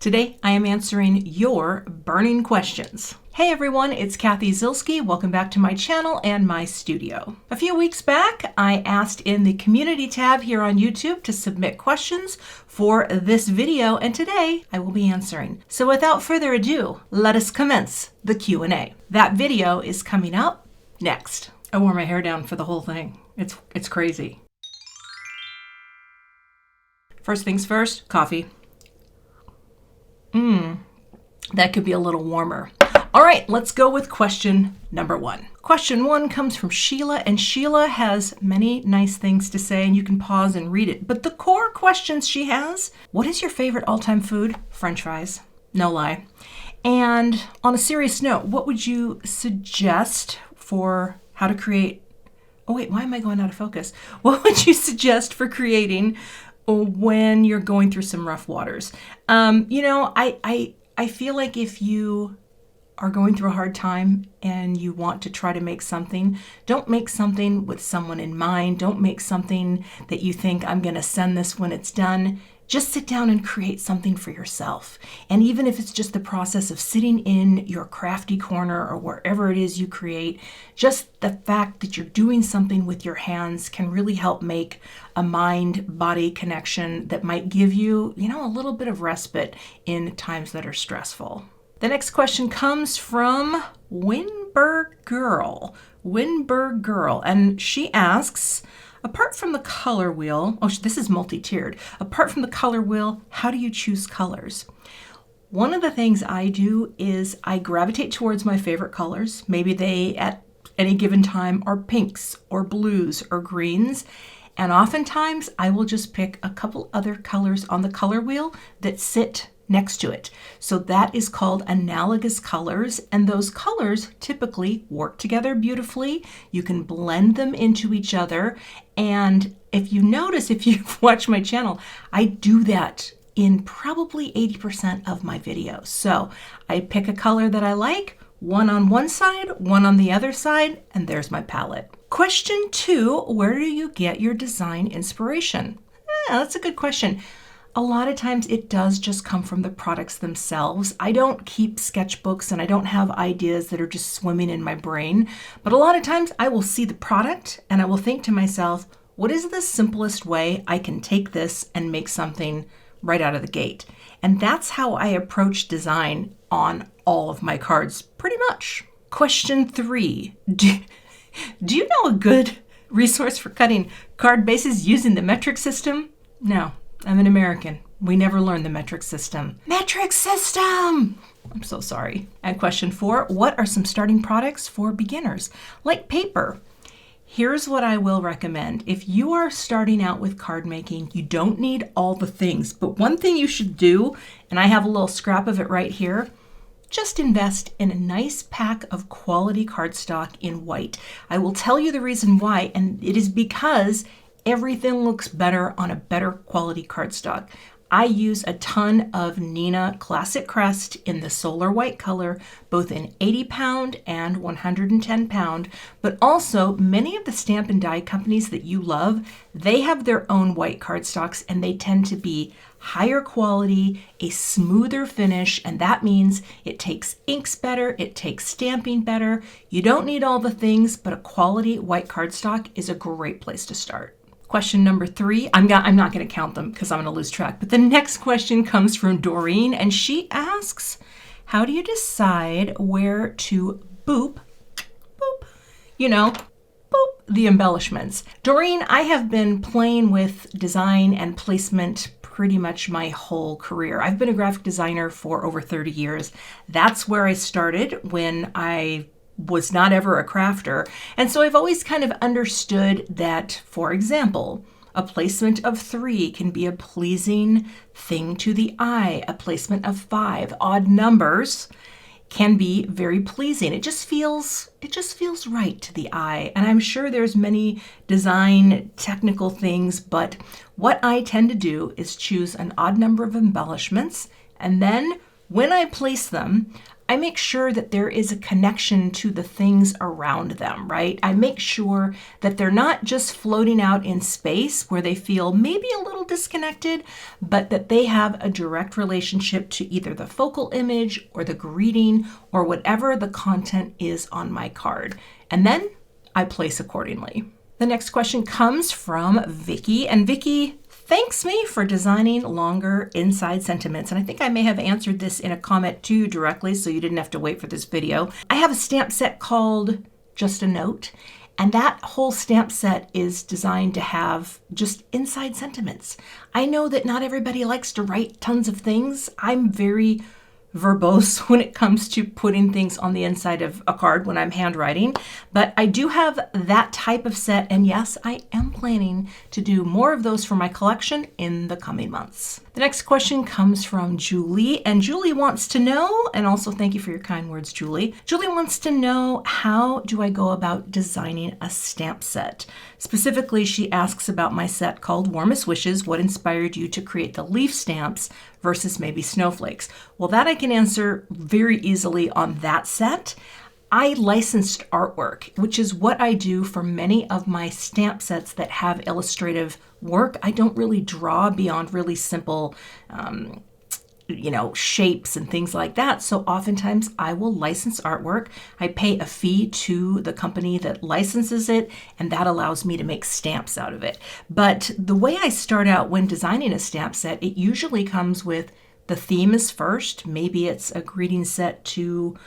Today, I am answering your burning questions. Hey everyone, it's Cathy Zielske. Welcome back to my channel and my studio. A few weeks back, I asked in the community tab here on YouTube to submit questions for this video, and today I will be answering. So without further ado, let us commence the Q&A. That video is coming up next. I wore my hair down for the whole thing. It's crazy. First things first, coffee. That could be a little warmer. All right, let's go with question number one. Question one comes from Sheila, and Sheila has many nice things to say, and you can pause and read it. But the core questions she has: what is your favorite all-time food? French fries. No lie. And on a serious note, what would you suggest for how to create... Oh wait, why am I going out of focus? What would you suggest for creating when you're going through some rough waters? I feel like if you are going through a hard time and you want to try to make something, don't make something with someone in mind. Don't make something that you think, I'm going to send this when it's done. Just sit down and create something for yourself. And even if it's just the process of sitting in your crafty corner or wherever it is you create, just the fact that you're doing something with your hands can really help make a mind-body connection that might give you, a little bit of respite in times that are stressful. The next question comes from Winberg Girl, and she asks, apart from the color wheel, this is multi-tiered. Apart from the color wheel, how do you choose colors? One of the things I do is I gravitate towards my favorite colors. Maybe they, at any given time, are pinks or blues or greens. And oftentimes I will just pick a couple other colors on the color wheel that sit next to it. So that is called analogous colors, and those colors typically work together beautifully. You can blend them into each other, and if you notice, if you've watched my channel, I do that in probably 80% of my videos. So I pick a color that I like, one on one side, one on the other side, and there's my palette. Question two, where do you get your design inspiration? That's a good question. A lot of times it does just come from the products themselves. I don't keep sketchbooks and I don't have ideas that are just swimming in my brain. But a lot of times I will see the product and I will think to myself, what is the simplest way I can take this and make something right out of the gate? And that's how I approach design on all of my cards, pretty much. Question three, do you know a good resource for cutting card bases using the metric system? No. I'm an American. We never learned the metric system. Metric system! I'm so sorry. And question four, what are some starting products for beginners? Like paper. Here's what I will recommend. If you are starting out with card making, you don't need all the things. But one thing you should do, and I have a little scrap of it right here, just invest in a nice pack of quality cardstock in white. I will tell you the reason why, and it is because everything looks better on a better quality cardstock. I use a ton of Neenah Classic Crest in the solar white color, both in 80 pound and 110 pound, but also many of the stamp and die companies that you love, they have their own white cardstocks and they tend to be higher quality, a smoother finish, and that means it takes inks better, it takes stamping better. You don't need all the things, but a quality white cardstock is a great place to start. Question number three, I'm not going to count them because I'm going to lose track, but the next question comes from Doreen, and she asks, how do you decide where to boop, the embellishments? Doreen, I have been playing with design and placement pretty much my whole career. I've been a graphic designer for over 30 years. That's where I started when I was not ever a crafter. And so I've always kind of understood that, for example, a placement of 3 can be a pleasing thing to the eye. A placement of 5, odd numbers, can be very pleasing. It just feels right to the eye. And I'm sure there's many design technical things, but what I tend to do is choose an odd number of embellishments, and then when I place them, I make sure that there is a connection to the things around them, right? I make sure that they're not just floating out in space where they feel maybe a little disconnected, but that they have a direct relationship to either the focal image or the greeting or whatever the content is on my card. And then I place accordingly. The next question comes from Vicky, and Vicky thanks me for designing longer inside sentiments. And I think I may have answered this in a comment to you directly, so you didn't have to wait for this video. I have a stamp set called Just a Note, and that whole stamp set is designed to have just inside sentiments. I know that not everybody likes to write tons of things. I'm very verbose when it comes to putting things on the inside of a card when I'm handwriting, but I do have that type of set, and yes, I am planning to do more of those for my collection in the coming months. The next question comes from Julie, and Julie wants to know, and also thank you for your kind words, Julie. Julie wants to know, how do I go about designing a stamp set? Specifically, she asks about my set called Warmest Wishes. What inspired you to create the leaf stamps versus maybe snowflakes? Well, that I can answer very easily on that set. I licensed artwork, which is what I do for many of my stamp sets that have illustrative work. I don't really draw beyond really simple shapes and things like that. So oftentimes I will license artwork. I pay a fee to the company that licenses it, and that allows me to make stamps out of it. But the way I start out when designing a stamp set, it usually comes with the theme is first. Maybe it's a greeting set to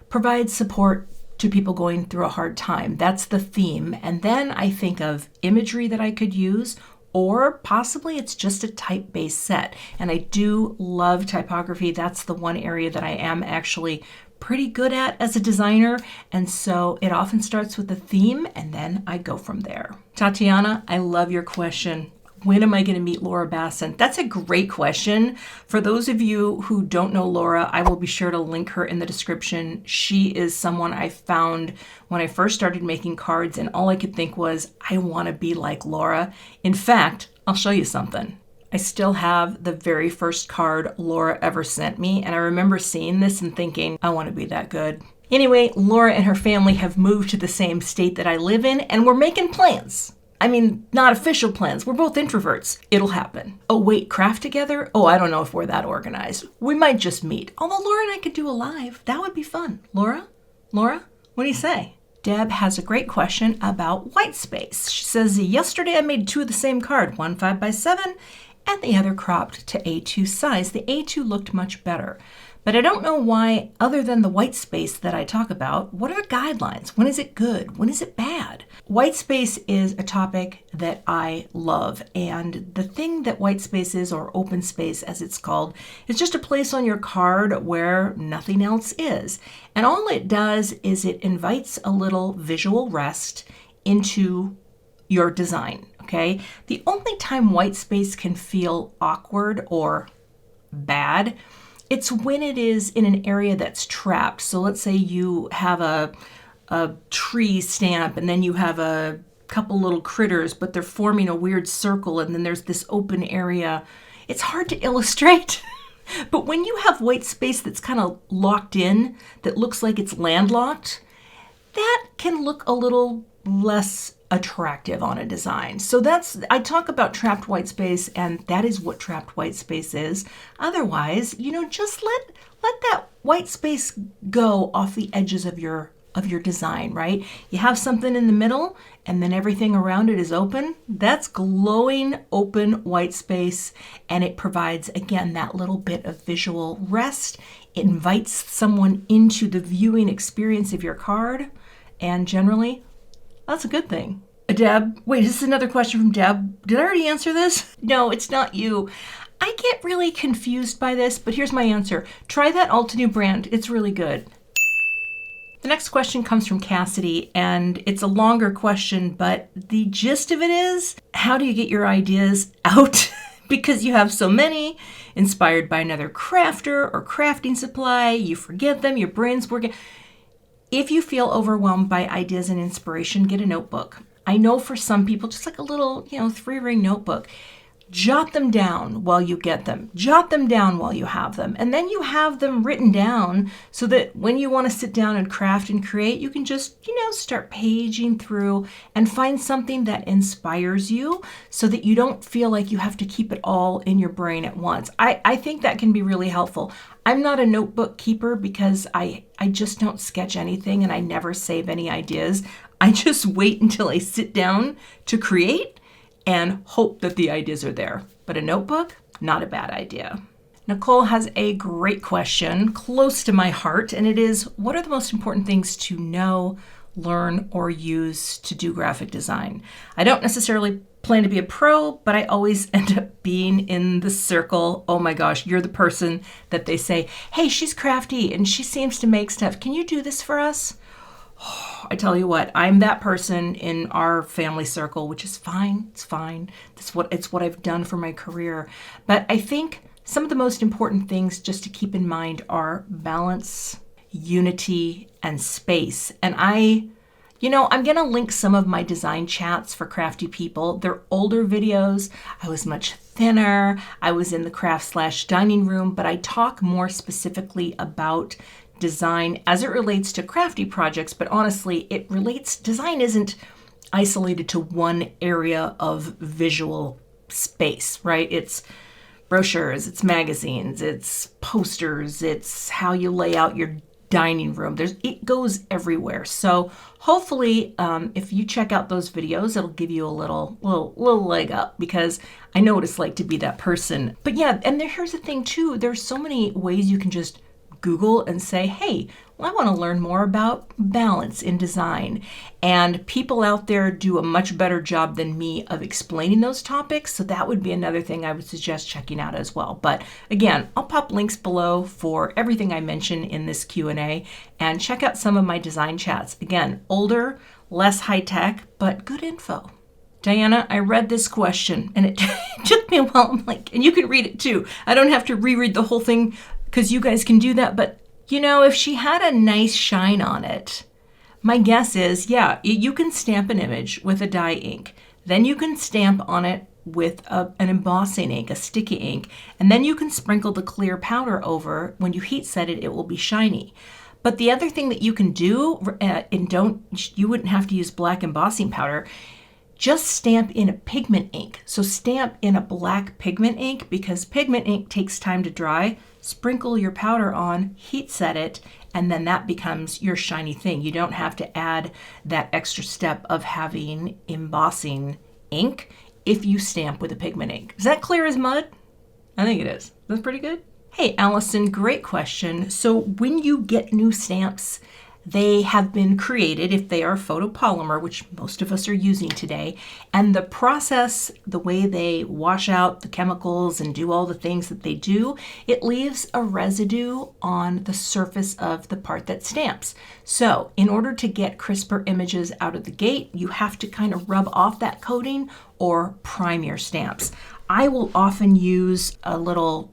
provide support to people going through a hard time. That's the theme. And then I think of imagery that I could use, or possibly it's just a type-based set. And I do love typography. That's the one area that I am actually pretty good at as a designer. And so it often starts with the theme, and then I go from there. Tatiana, I love your question. When am I going to meet Laura Basson? That's a great question. For those of you who don't know Laura, I will be sure to link her in the description. She is someone I found when I first started making cards, and all I could think was, I want to be like Laura. In fact, I'll show you something. I still have the very first card Laura ever sent me, and I remember seeing this and thinking, I want to be that good. Anyway, Laura and her family have moved to the same state that I live in, and we're making plans. I mean, not official plans. We're both introverts. It'll happen. Oh, wait, craft together? Oh, I don't know if we're that organized. We might just meet. Although Laura and I could do a live. That would be fun. Laura, what do you say? Deb has a great question about white space. She says, yesterday I made two of the same card, one 5x7 and the other cropped to A2 size. The A2 looked much better. But I don't know why, other than the white space that I talk about, what are the guidelines? When is it good? When is it bad? White space is a topic that I love. And the thing that white space is, or open space as it's called, is just a place on your card where nothing else is. And all it does is it invites a little visual rest into your design, okay? The only time white space can feel awkward or bad, it's when it is in an area that's trapped. So let's say you have a tree stamp, and then you have a couple little critters, but they're forming a weird circle, and then there's this open area. It's hard to illustrate. But when you have white space that's kind of locked in, that looks like it's landlocked, that can look a little less attractive on a design. So I talk about trapped white space, and that is what trapped white space is. Otherwise, just let that white space go off the edges of your design, right? You have something in the middle, and then everything around it is open. That's glowing open white space, and it provides, again, that little bit of visual rest. It invites someone into the viewing experience of your card, and generally, that's a good thing. Deb, wait, this is another question from Deb. Did I already answer this? No, it's not you. I get really confused by this, but here's my answer. Try that Altenew brand. It's really good. The next question comes from Cassidy, and it's a longer question, but the gist of it is, how do you get your ideas out? Because you have so many, inspired by another crafter or crafting supply, you forget them, your brain's working. If you feel overwhelmed by ideas and inspiration, get a notebook. I know for some people, just like a little, 3-ring notebook. jot them down while you get them. Jot them down while you have them. And then you have them written down so that when you want to sit down and craft and create, you can just, start paging through and find something that inspires you so that you don't feel like you have to keep it all in your brain at once. I think that can be really helpful. I'm not a notebook keeper because I just don't sketch anything and I never save any ideas. I just wait until I sit down to create and hope that the ideas are there. But a notebook, not a bad idea. Nicole has a great question close to my heart, and it is, what are the most important things to know, learn, or use to do graphic design? I don't necessarily plan to be a pro, but I always end up being in the circle. Oh my gosh, you're the person that they say, hey, she's crafty and she seems to make stuff. Can you do this for us? I tell you what, I'm that person in our family circle, which is fine. It's fine. It's what I've done for my career. But I think some of the most important things just to keep in mind are balance, unity, and space. And I'm going to link some of my design chats for crafty people. They're older videos. I was much thinner. I was in the craft/dining room, but I talk more specifically about design as it relates to crafty projects, but honestly, design isn't isolated to one area of visual space, right? It's brochures, it's magazines, it's posters, it's how you lay out your dining room. It goes everywhere. So hopefully, if you check out those videos, it'll give you a little leg up, because I know what it's like to be that person. But yeah, and here's the thing too, there's so many ways you can just Google and say, hey, I want to learn more about balance in design. And people out there do a much better job than me of explaining those topics. So that would be another thing I would suggest checking out as well. But again, I'll pop links below for everything I mention in this Q&A, and check out some of my design chats. Again, older, less high tech, but good info. Diana, I read this question and it took me a while. I'm like, and you can read it too. I don't have to reread the whole thing because you guys can do that. But if she had a nice shine on it, my guess is, yeah, you can stamp an image with a dye ink. Then you can stamp on it with an embossing ink, a sticky ink, and then you can sprinkle the clear powder over. When you heat set it, it will be shiny. But the other thing that you can do, you wouldn't have to use black embossing powder, just stamp in a pigment ink. So stamp in a black pigment ink, because pigment ink takes time to dry. Sprinkle your powder on, heat set it, and then that becomes your shiny thing. You don't have to add that extra step of having embossing ink if you stamp with a pigment ink. Is that clear as mud? I think it is. That's pretty good. Hey, Allison, great question. So when you get new stamps, they have been created, if they are photopolymer, which most of us are using today, and the process, the way they wash out the chemicals and do all the things that they do, it leaves a residue on the surface of the part that stamps. So in order to get crisper images out of the gate, you have to kind of rub off that coating or prime your stamps. I will often use a little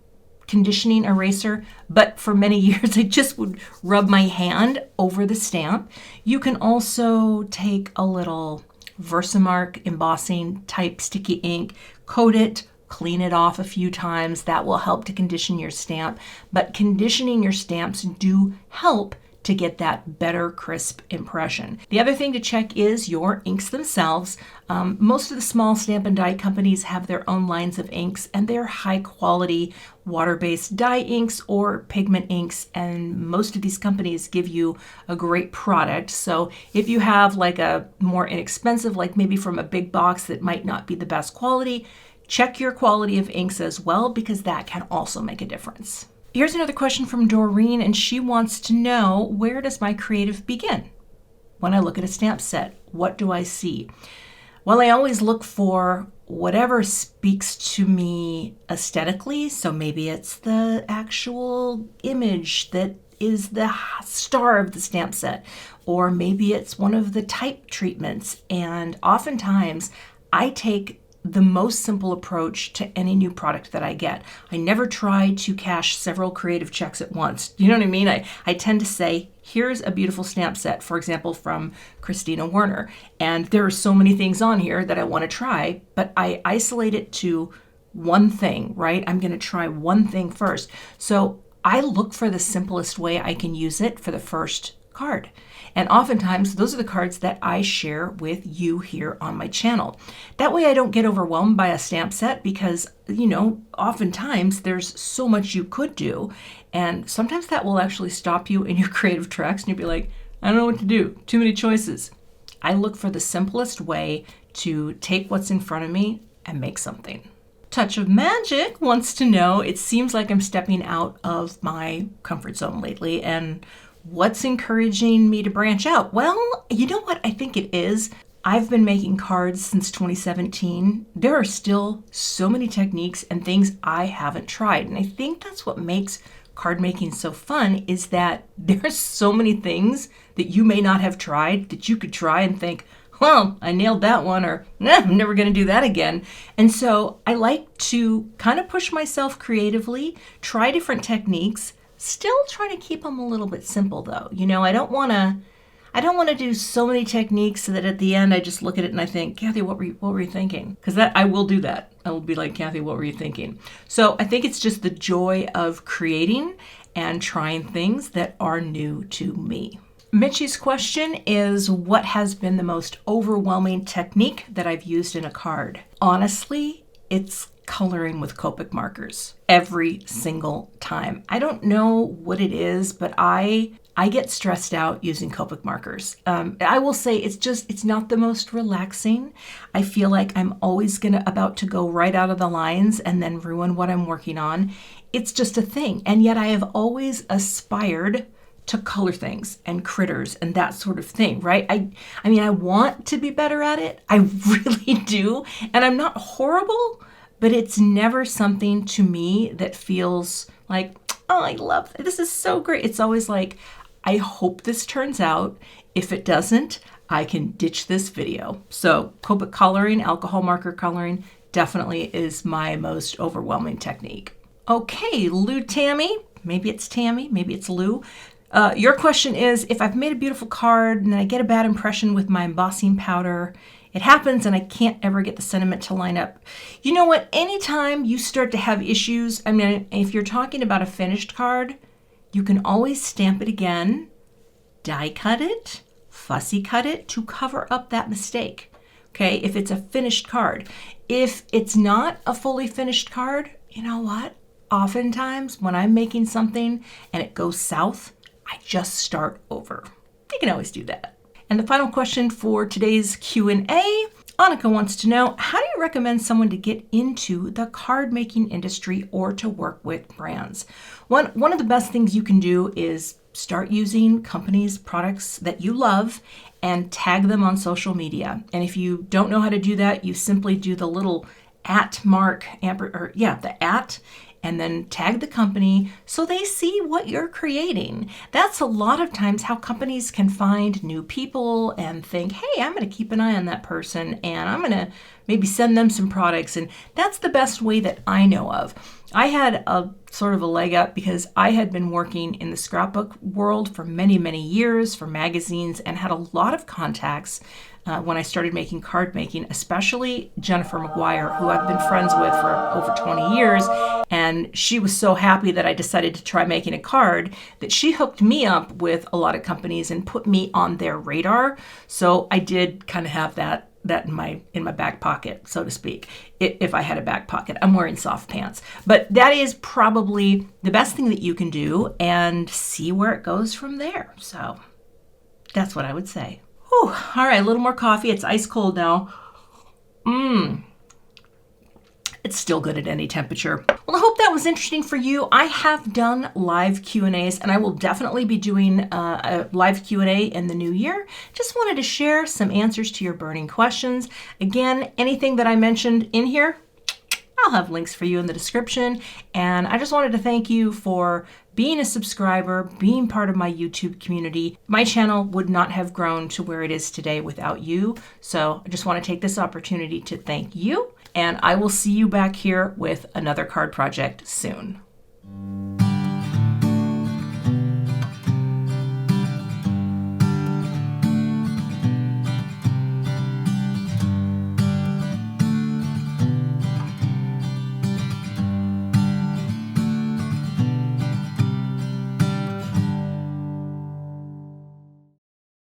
conditioning eraser, but for many years I just would rub my hand over the stamp. You can also take a little Versamark embossing type sticky ink, coat it, clean it off a few times. That will help to condition your stamp, but conditioning your stamps do help to get that better crisp impression. The other thing to check is your inks themselves. Most of the small stamp and die companies have their own lines of inks, and they're high quality water-based dye inks or pigment inks, and most of these companies give you a great product. So if you have like a more inexpensive, like maybe from a big box that might not be the best quality, check your quality of inks as well, because that can also make a difference. Here's another question from Doreen, and she wants to know, where does my creative begin? When I look at a stamp set, what do I see? Well, I always look for whatever speaks to me aesthetically. So maybe it's the actual image that is the star of the stamp set, or maybe it's one of the type treatments. And oftentimes I take the most simple approach to any new product that I get. I never try to cash several creative checks at once. You know what I mean? I tend to say, here's a beautiful stamp set, for example, from Christina Werner. And there are so many things on here that I want to try, but I isolate it to one thing, right? I'm going to try one thing first. So I look for the simplest way I can use it for the first card. And oftentimes those are the cards that I share with you here on my channel. That way I don't get overwhelmed by a stamp set because, oftentimes there's so much you could do. And sometimes that will actually stop you in your creative tracks and you'll be like, I don't know what to do. Too many choices. I look for the simplest way to take what's in front of me and make something. Touch of Magic wants to know, it seems like I'm stepping out of my comfort zone lately, and what's encouraging me to branch out? Well, you know what I think it is? I've been making cards since 2017. There are still so many techniques and things I haven't tried. And I think that's what makes card making so fun, is that there's so many things that you may not have tried that you could try and think, well, I nailed that one, or nah, I'm never going to do that again. And so I like to kind of push myself creatively, try different techniques, still try to keep them a little bit simple though. I don't want to do so many techniques so that at the end I just look at it and I think, Cathy, what were you thinking? Because I will do that. I will be like, Cathy, what were you thinking? So I think it's just the joy of creating and trying things that are new to me. Mitchie's question is, what has been the most overwhelming technique that I've used in a card? Honestly, it's coloring with Copic markers every single time. I don't know what it is, but I get stressed out using Copic markers. I will say it's not the most relaxing. I feel like I'm always about to go right out of the lines and then ruin what I'm working on. It's just a thing. And yet I have always aspired to color things and critters and that sort of thing, right? I mean, I want to be better at it. I really do. And I'm not horrible, but it's never something to me that feels like, oh, I love this. This is so great. It's always like, I hope this turns out. If it doesn't, I can ditch this video. So Copic coloring, alcohol marker coloring, definitely is my most overwhelming technique. Okay, Lou Tammy, maybe it's Tammy, maybe it's Lou. Your question is, if I've made a beautiful card and I get a bad impression with my embossing powder, it happens and I can't ever get the sentiment to line up. You know what? Anytime you start to have issues, I mean, if you're talking about a finished card, you can always stamp it again, die cut it, fussy cut it to cover up that mistake. Okay, if it's a finished card. If it's not a fully finished card, you know what? Oftentimes when I'm making something and it goes south, I just start over. You can always do that. And the final question for today's Q&A, Annika wants to know, how do you recommend someone to get into the card making industry or to work with brands? One of the best things you can do is start using companies' products that you love and tag them on social media. And if you don't know how to do that, you simply do the little @ mark, the @ and then tag the company so they see what you're creating. That's a lot of times how companies can find new people and think, hey, I'm going to keep an eye on that person and I'm going to maybe send them some products. And that's the best way that I know of. I had a sort of a leg up because I had been working in the scrapbook world for many, many years for magazines and had a lot of contacts when I started making card making, especially Jennifer McGuire, who I've been friends with for over 20 years. And she was so happy that I decided to try making a card that she hooked me up with a lot of companies and put me on their radar. So I did kind of have that in my back pocket, so to speak, if I had a back pocket. I'm wearing soft pants. But that is probably the best thing that you can do, and see where it goes from there. So that's what I would say. Whew. All right, a little more coffee. It's ice cold now. It's still good at any temperature. Well, I hope that was interesting for you. I have done live Q&As, and I will definitely be doing a live Q&A in the new year. Just wanted to share some answers to your burning questions. Again, anything that I mentioned in here, I'll have links for you in the description. And I just wanted to thank you for being a subscriber, being part of my YouTube community. My channel would not have grown to where it is today without you. So I just want to take this opportunity to thank you. And I will see you back here with another card project soon.